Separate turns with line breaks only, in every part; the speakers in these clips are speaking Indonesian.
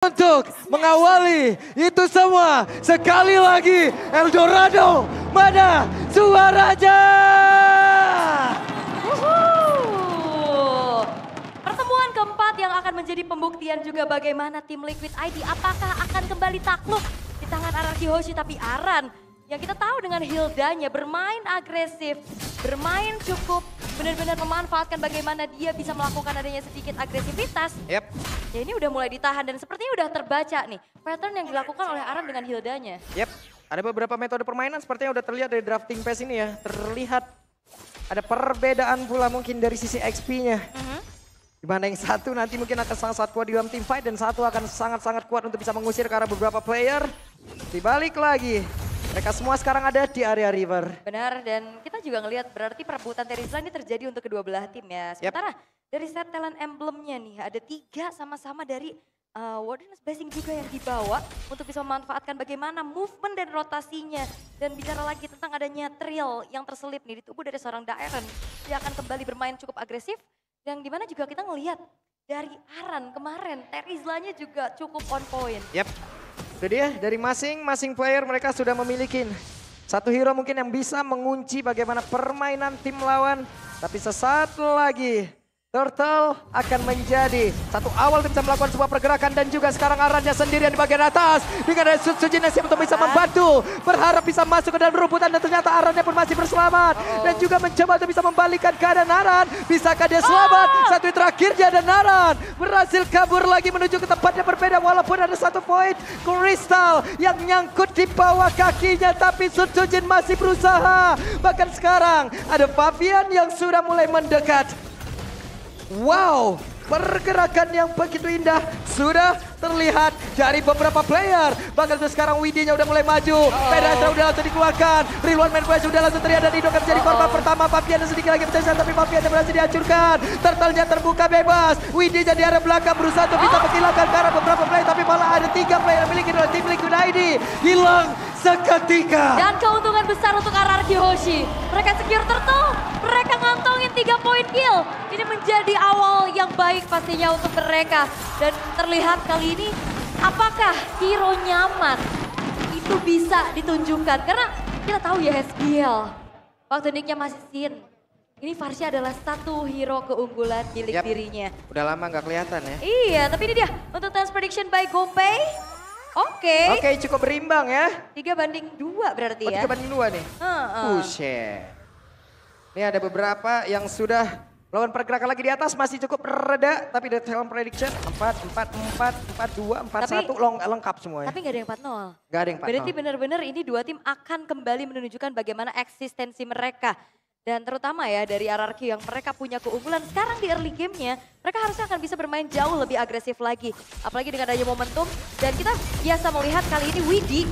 Untuk mengawali itu semua, sekali lagi Eldorado, mana suaranya?
Pertemuan keempat yang akan menjadi pembuktian juga bagaimana tim Liquid ID apakah akan kembali takluk di tangan Ararki Hoshi, tapi Aran yang kita tahu dengan Hildanya bermain agresif, bermain cukup benar-benar memanfaatkan bagaimana dia bisa melakukan adanya sedikit agresivitas.
Yep.
Ya ini udah mulai ditahan dan sepertinya udah terbaca nih pattern yang dilakukan oleh Aran dengan Hildanya.
Yep. Ada beberapa metode permainan sepertinya udah terlihat dari drafting pace ini ya. Terlihat ada perbedaan pula mungkin dari sisi XP-nya. Di mana yang satu nanti mungkin akan sangat-sangat kuat di dalam team fight dan satu akan sangat-sangat kuat untuk bisa mengusir ke arah beberapa player. Dibalik lagi, mereka semua sekarang ada di area river.
Benar, dan kita juga ngelihat berarti perebutan Terizla ini terjadi untuk kedua belah tim ya. Sementara dari set talent emblemnya nih ada 3 sama-sama dari Wardens Blessing juga yang dibawa untuk bisa memanfaatkan bagaimana movement dan rotasinya. Dan bicara lagi tentang adanya thrill yang terselip nih di tubuh dari seorang Daeron. Dia akan kembali bermain cukup agresif. Yang dimana juga kita ngelihat dari Aran kemarin, Terizlanya juga cukup on point.
Yap, itu dia dari masing-masing player mereka sudah memiliki satu hero mungkin yang bisa mengunci bagaimana permainan tim lawan. Tapi sesaat lagi Turtle akan menjadi satu awal bisa melakukan sebuah pergerakan dan juga sekarang Arannya sendirian di bagian atas. Dengan ada Sutsujin yang siap untuk bisa membantu. Berharap bisa masuk ke dalam rumputan dan ternyata Arannya pun masih berselamat. Dan juga mencoba untuk bisa membalikan keadaan Aran. Bisakah dia selamat? Satu terakhirnya dan Aran berhasil kabur lagi menuju ke tempat yang berbeda. Walaupun ada satu poin Crystal yang nyangkut di bawah kakinya. Tapi Sutsujin masih berusaha. Bahkan sekarang ada Fabian yang sudah mulai mendekat. Wow, pergerakan yang begitu indah sudah terlihat dari beberapa player. Bahkan sekarang Widinya udah mulai maju. Pedastra udah langsung dikeluarkan. Rilwan Manquez udah langsung terlihat dan Ido akan menjadi korban pertama. Fabian sedikit lagi berterusan tapi Fabian berhasil dihancurkan. Turtle-nya terbuka bebas. Widinya di arah belakang berusaha untuk bisa menghilangkan ke arah beberapa player. Tapi malah ada 3 player yang miliki tim Liquid ID. Hilang seketika.
Dan keuntungan besar untuk Ararki Hoshi. Mereka secure Turtle, mereka ngantongin 3 poin kill. Ini menjadi awal yang baik pastinya untuk mereka. Dan terlihat kali ini apakah hero nyaman itu bisa ditunjukkan. Karena kita tahu ya SBL, waktu nicknya masih Sin. Ini Varsha adalah satu hero keunggulan milik dirinya.
Udah lama nggak kelihatan ya.
Iya, tapi ini dia untuk Dance Prediction by Gopay. Oke,
cukup berimbang ya.
3-2 berarti ya.
3-2 nih. Buset. Ini ada beberapa yang sudah lawan pergerakan lagi di atas masih cukup reda. Tapi dari talent prediction 4-4-4, 4-2, 4-1 lengkap semua ya.
Tapi gak ada yang 4-0.
Gak ada yang 4-0.
Berarti benar-benar ini 2 tim akan kembali menunjukkan bagaimana eksistensi mereka. Dan terutama ya dari Ararki yang mereka punya keunggulan sekarang di early gamenya. Mereka harusnya akan bisa bermain jauh lebih agresif lagi. Apalagi dengan adanya momentum. Dan kita biasa melihat kali ini Widi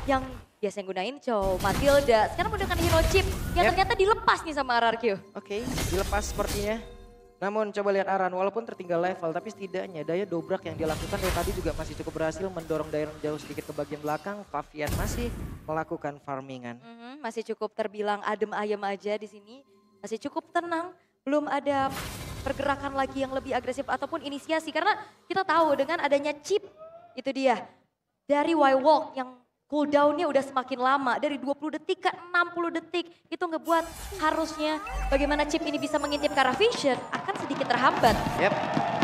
yang biasa gunain Chow, Matilda. Sekarang menggunakan hero chip yang ternyata dilepas nih sama Ararki.
Oke, dilepas sepertinya. Namun coba lihat Aran, walaupun tertinggal level, tapi setidaknya daya dobrak yang dilakukan dari tadi juga masih cukup berhasil mendorong Daeron jauh sedikit ke bagian belakang. Fabian masih melakukan farmingan.
Masih cukup terbilang adem ayem aja di sini. Masih cukup tenang, belum ada pergerakan lagi yang lebih agresif ataupun inisiasi. Karena kita tahu dengan adanya chip, itu dia. Dari Y-Walk yang cooldownnya udah semakin lama, dari 20 detik ke 60 detik. Itu ngebuat harusnya bagaimana chip ini bisa mengintip ke arah Vision akan sedikit terhambat.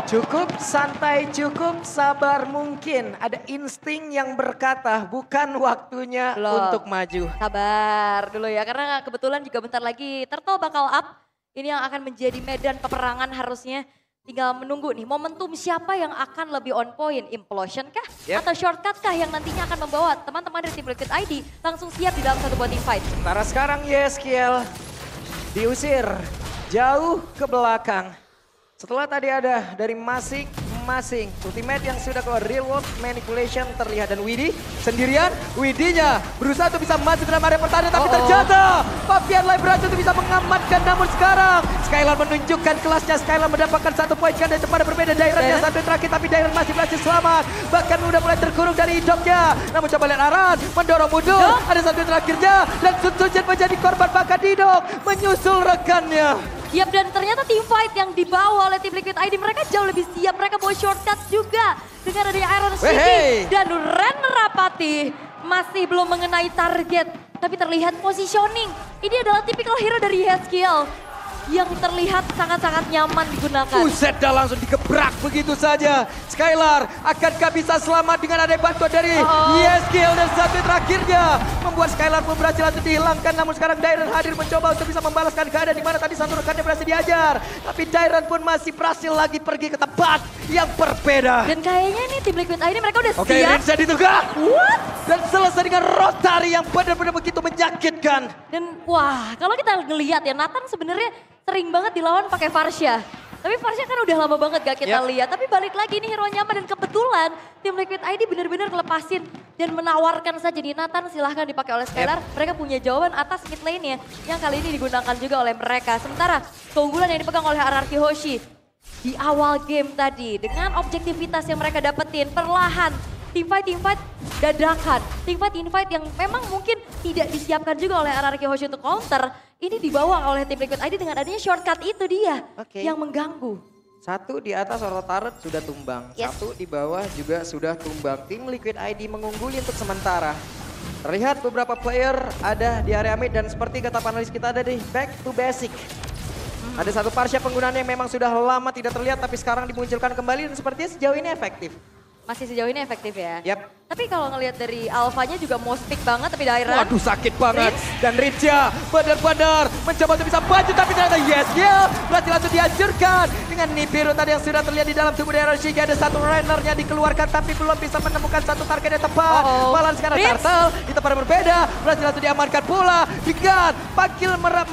Cukup santai, cukup sabar mungkin. Ada insting yang berkata bukan waktunya untuk maju.
Sabar dulu ya, karena kebetulan juga bentar lagi Turtle bakal up. Ini yang akan menjadi medan peperangan harusnya. Tinggal menunggu nih momentum siapa yang akan lebih on point. Implosion kah? Atau shortcut kah yang nantinya akan membawa teman-teman dari tim Liquid ID langsung siap di dalam satu buah team fight.
Sementara sekarang YSKL diusir jauh ke belakang. Setelah tadi ada dari masing-masing ultimate yang sudah keluar, real world manipulation terlihat. Dan Widi sendirian, Widinya berusaha untuk bisa masuk dalam area pertahanan. Tapi ternyata Fabian Lai berhasil untuk bisa mengamankan. Namun sekarang Skylar menunjukkan kelasnya. Skylar mendapatkan satu poin kan dari tempat berbeda. Daeron yang satu terakhir tapi Daeron masih berhasil selamat. Bahkan udah mulai terkurung dari hidupnya. Namun coba lihat Aran mendorong mundur. Ada satu terakhirnya dan Sutsujin menjadi korban bahkan Didok menyusul rekannya.
Yap, dan ternyata team fight yang dibawa oleh tim Liquid ID mereka jauh lebih siap. Mereka bawa shortcut juga dengan adanya Iron Shiki dan Ren Rapati masih belum mengenai target. Tapi terlihat positioning. Ini adalah tipikal hero dari Yeskiel yang terlihat sangat-sangat nyaman digunakan.
Buset, dah langsung digebrak begitu saja. Skylar, akankah bisa selamat dengan ada bantuan dari Yeskiel dan satu terakhirnya membuat Skylar pun berhasil langsung dihilangkan. Namun sekarang Dairon hadir mencoba untuk bisa membalaskan keadaan di mana tadi satu rekannya berhasil diajar. Tapi Dairon pun masih berhasil lagi pergi ke tempat yang berbeda.
Dan kayaknya nih tim Liquid ID mereka udah siap.
Oke, Rinsa ditukar. Dan selesai dengan rotari yang benar-benar begitu menyakitkan.
Dan wah, kalau kita ngelihat ya, Nathan sebenarnya sering banget dilawan pakai Varsha. Tapi Varsha kan udah lama banget gak kita lihat. Tapi balik lagi nih hero nyaman dan kebetulan tim Liquid ID benar-benar ngelepasin dan menawarkan saja di Nathan silahkan dipakai oleh Skylar. Mereka punya jawaban atas mid lane-nya yang kali ini digunakan juga oleh mereka. Sementara keunggulan yang dipegang oleh RRQ Hoshi di awal game tadi dengan objektivitas yang mereka dapetin perlahan. Team fight dadakan. Team fight yang memang mungkin tidak disiapkan juga oleh RRQ Hoshi untuk counter. Ini dibawa oleh tim Liquid ID dengan adanya shortcut itu dia yang mengganggu.
Satu di atas auto turret sudah tumbang. Satu di bawah juga sudah tumbang. Tim Liquid ID mengungguli untuk sementara. Terlihat beberapa player ada di area mid dan seperti kata panelis kita ada di back to basic. Ada satu Varsha penggunaannya yang memang sudah lama tidak terlihat tapi sekarang dimunculkan kembali dan sepertinya sejauh ini efektif.
Masih sejauh ini efektif ya.
Yap.
Tapi kalau ngelihat dari alfanya juga mau speak banget tapi Dairon.
Waduh sakit banget. Dan Rinja benar-benar mencoba untuk bisa maju tapi ternyata Yeskiel berhasil langsung dihancurkan. Dengan Nibiru tadi yang sudah terlihat di dalam tubuh Dairon Shiki. Ada satu runnernya dikeluarkan tapi belum bisa menemukan satu target yang tepat. Malah sekarang Turtle di tempat yang berbeda. Berhasil langsung diamankan pula. Digan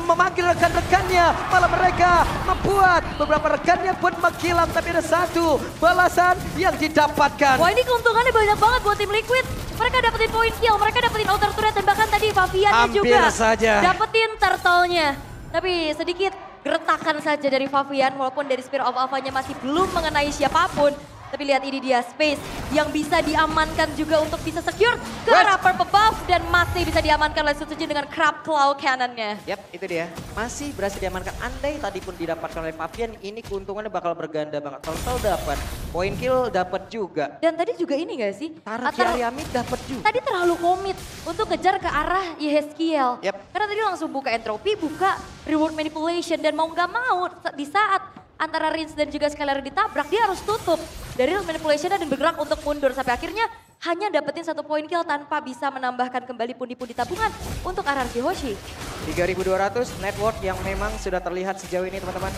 memanggil rekan-rekannya. Malah mereka membuat beberapa rekannya pun menghilang. Tapi ada satu balasan yang didapatkan.
Wah, ini keuntungannya banyak banget buat tim Liquid. Mereka dapetin point kill, mereka dapetin outer turret dan bahkan tadi Faviannya juga dapetin turtle-nya. Tapi sedikit geretakan saja dari Favian walaupun dari Spear of Alpha-nya masih belum mengenai siapapun. Tapi lihat ini dia space yang bisa diamankan juga untuk bisa secure ke arah purple buff dan masih bisa diamankan oleh Sutsujin dengan Crab Claw Cannon-nya.
Yap, itu dia. Masih berhasil diamankan. Andai tadi pun didapatkan oleh Favian, ini keuntungannya bakal berganda banget. Total dapat, point kill dapat juga.
Dan tadi juga ini gak sih?
Taruh di area mid dapat juga.
Tadi terlalu komit untuk ngejar ke arah Yeskiel. Karena tadi langsung buka entropy, buka reward manipulation dan mau gak mau di saat antara Rins dan juga Skylar ditabrak, dia harus tutup dari manipulation dan bergerak untuk mundur. Sampai akhirnya hanya dapetin satu point kill tanpa bisa menambahkan kembali pundi-pundi tabungan untuk RRQ Hoshi.
3.200 net worth yang memang sudah terlihat sejauh ini teman-teman.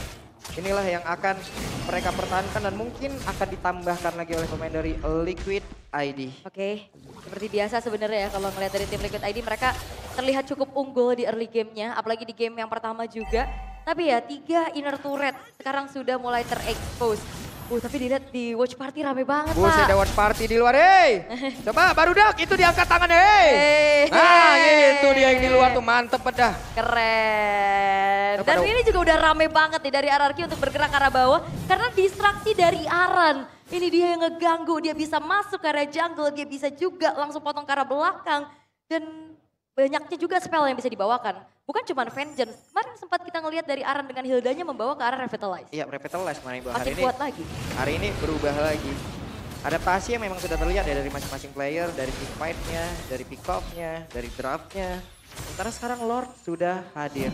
Inilah yang akan mereka pertahankan dan mungkin akan ditambahkan lagi oleh pemain dari Liquid ID.
Oke, seperti biasa sebenarnya ya kalau ngeliat dari tim Liquid ID mereka terlihat cukup unggul di early game-nya. Apalagi di game yang pertama juga. Tapi ya 3 inner turret sekarang sudah mulai terekspos. Tapi dilihat di watch party rame banget Pak.
Ada watch party di luar, hei. Coba barudak itu diangkat tangan, hei. Nah itu dia yang di luar tuh, mantep dah.
Keren. Dan ini juga udah rame banget nih dari RRQ untuk bergerak ke arah bawah. Karena distraksi dari Aran. Ini dia yang ngeganggu, dia bisa masuk ke area jungle, dia bisa juga langsung potong ke arah belakang. Dan banyaknya juga spell yang bisa dibawakan. Bukan cuma Vengeance, kemarin sempat kita ngelihat dari Aran dengan Hildanya membawa ke arah Revitalize.
Iya, Revitalize kemarin.
Makin kuat lagi.
Hari ini berubah lagi. Adaptasi yang memang sudah terlihat ya dari masing-masing player, dari team fight-nya, dari pick-off-nya, dari draft-nya. Sementara sekarang Lord sudah hadir.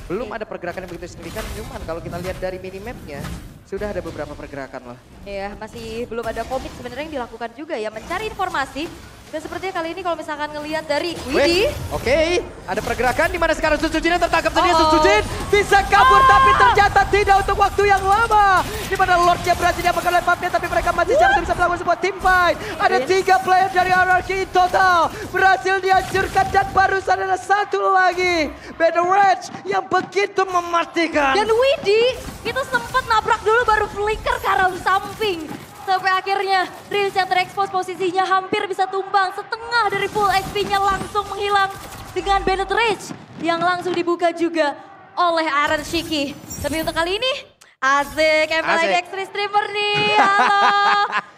Belum ada pergerakan yang begitu signifikan, cuman kalau kita lihat dari minimap-nya, sudah ada beberapa pergerakan loh.
Iya, masih belum ada komit sebenarnya yang dilakukan juga ya, mencari informasi. Dan sepertinya kali ini kalau misalkan ngelihat dari Widhi.
Oke, ada pergerakan di mana sekarang Sutsujin tertangkap tadi. Sutsujin bisa kabur tapi ternyata tidak untuk waktu yang lama. Di mana Lordnya berhasil diamankan oleh Fabnya tapi mereka masih bisa melakukan sebuah team fight. Ada 3 player dari RRQ total berhasil dihancurkan dan barusan ada satu lagi. Battle Rage yang begitu mematikan.
Dan Widhi itu sempat nabrak dulu baru flicker ke arah samping. Sampai akhirnya Rins yang terekspos posisinya hampir bisa tumbang. Setengah dari full XP-nya langsung menghilang dengan Bennett Rage yang langsung dibuka juga oleh Iron Shiki. Tapi untuk kali ini asik, lagi Extreme Streamer nih, halo.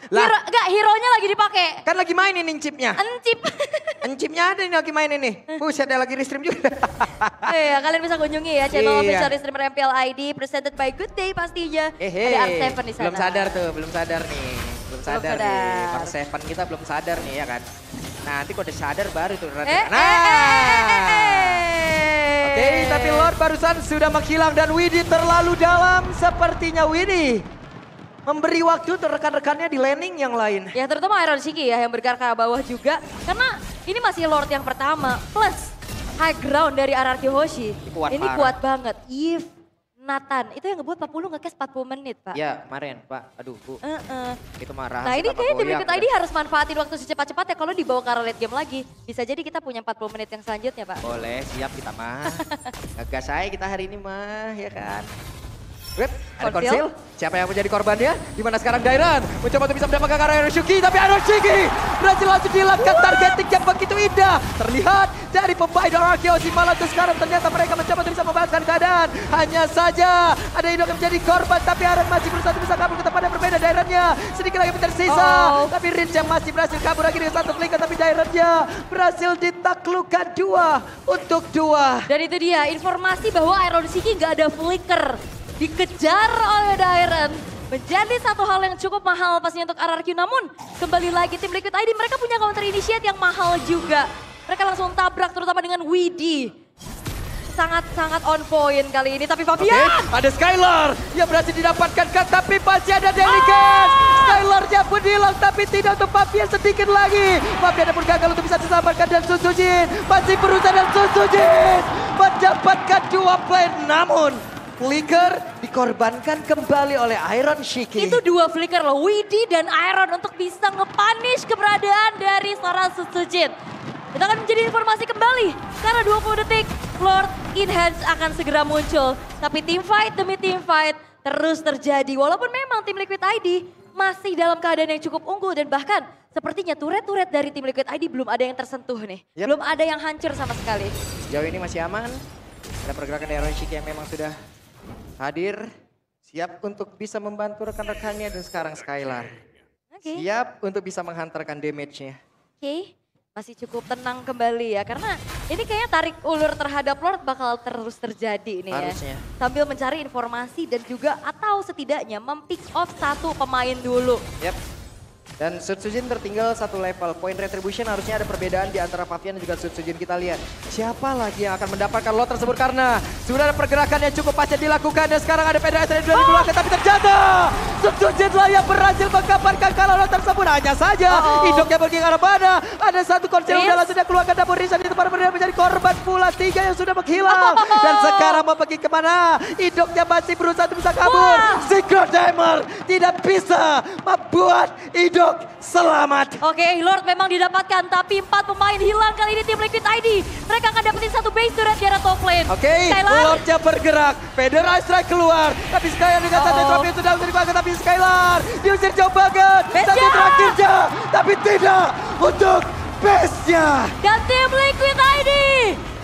Hero-nya lagi dipakai.
Kan lagi main ini chipnya.
Encip.
Encipnya ada nih lagi main ini. Buset, ada lagi restream juga.
Iya, kalian bisa kunjungi ya channel
Iya.
official streamer MPL ID presented by Good Day pastinya. Ada R7 di sana.
Belum sadar tuh, belum sadar nih. Belum sadar nih. R7 kita belum sadar nih ya kan. Nanti kalau udah sadar baru tuh. Oke, tapi Lord barusan sudah menghilang dan Widhi terlalu dalam. Sepertinya Widhi memberi waktu untuk rekan-rekannya di landing yang lain.
Ya terutama Iron Shiki ya yang bergerak ke bawah juga. Karena ini masih Lord yang pertama. Plus high ground dari RRQ Hoshi. Ini kuat banget. Yves, Nathan, itu yang ngebuat 40 nge-cast 40 menit Pak.
Ya kemarin Pak, aduh Bu. Itu marah.
Nah ini kayaknya tim Liquid ID harus manfaatin waktu secepat-cepatnya kalau dibawa ke arah late game lagi. Bisa jadi kita punya 40 menit yang selanjutnya Pak.
Boleh, siap kita mah. Ngegas aja kita hari ini mah, ya kan. Wait, ada konsil. Siapa yang menjadi korbannya? Dimana sekarang Dairan mencoba untuk bisa mendapatkan arah Iroshiki, tapi Iroshiki berhasil langsung dilakukan targeting yang begitu indah. Terlihat dari pemain RRQ Hoshi malah tuh sekarang ternyata mereka mencoba untuk bisa membalaskan keadaan. Hanya saja ada Indo yang menjadi korban, tapi Aaron masih berusaha untuk bisa kabur ke tempat yang berbeda. Dairannya sedikit lagi tersisa, tapi Rince yang masih berhasil kabur lagi dengan satu flicker, tapi Dairannya berhasil ditaklukkan 2-2.
Dan itu dia informasi bahwa Iroshiki nggak ada flicker. Dikejar oleh Dairan menjadi satu hal yang cukup mahal pastinya untuk RRQ. Namun kembali lagi tim Liquid ID mereka punya counter initiate yang mahal juga. Mereka langsung tabrak terutama dengan Widhi. Sangat-sangat on point kali ini, tapi Fabian.
Ada Skylar yang berhasil didapatkan kan, tapi masih ada Delicate. Skylar-nya pun hilang, tapi tidak untuk Fabian sedikit lagi. Fabian pun gagal untuk bisa diselamatkan dan Susujin masih berusaha dan Susujin mendapatkan 2 play. Namun flicker dikorbankan kembali oleh Iron Shiki.
Itu 2 flicker loh, Widhi dan Iron untuk bisa nge-punish keberadaan dari seorang Susujin. Kita akan menjadi informasi kembali karena 20 detik Lord Enhance akan segera muncul. Tapi team fight demi team fight terus terjadi. Walaupun memang tim Liquid ID masih dalam keadaan yang cukup unggul dan bahkan sepertinya turret-turret dari tim Liquid ID belum ada yang tersentuh nih. Belum ada yang hancur sama sekali.
Sejauh ini masih aman. Ada pergerakan dari Iron Shiki yang memang sudah hadir, siap untuk bisa membantu rekan-rekannya dan sekarang Skylar. Siap untuk bisa menghantarkan damage-nya.
Masih cukup tenang kembali ya karena ini kayaknya tarik ulur terhadap Lord bakal terus terjadi nih ya. Sambil mencari informasi dan juga atau setidaknya mempick off satu pemain dulu.
Dan Sutsujin tertinggal 1 level. Point retribution harusnya ada perbedaan di antara Fabian dan juga Sutsujin. Kita lihat siapa lagi yang akan mendapatkan lot tersebut karena sudah ada pergerakan yang cukup pasca dilakukan. Dan sekarang ada PDS dari belakang tapi terjatuh. Sutsujin lah yang berhasil mengkabarkan kalau lot tersebut. Hanya saja Indoknya pergi ke arah mana. Ada satu konsil udah langsung dia keluarkan dapur Rizan di tempat berbeda menjadi korban pula 3 yang sudah menghilang. Dan sekarang mau pergi kemana? Indoknya masih berusaha untuk bisa kabur. Secret Dimer tidak bisa membuat Indok selamat.
Oke, Lord memang didapatkan tapi 4 pemain hilang kali ini tim Liquid ID. Mereka akan dapetin satu base turret di arah top lane.
Lordnya bergerak. Federal Strike keluar. Tapi Skylar dengan satu trofi itu sudah dibakar. Tapi Skylar diusir jauh banget. Satu terakhirnya. Tapi tidak untuk base-nya.
Dan tim Liquid ID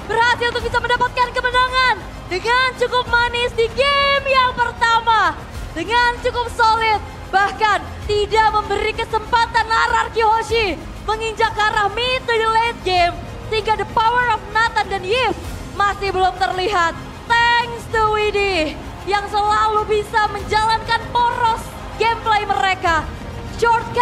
berhasil untuk bisa mendapatkan kemenangan dengan cukup manis di game yang pertama. Dengan cukup solid. Bahkan tidak memberi kesempatan RRQ Hoshi menginjak ke arah mid to the late game. Sehingga the power of Nathan dan Yves masih belum terlihat. Thanks to Widhi yang selalu bisa menjalankan poros gameplay mereka. Shortcut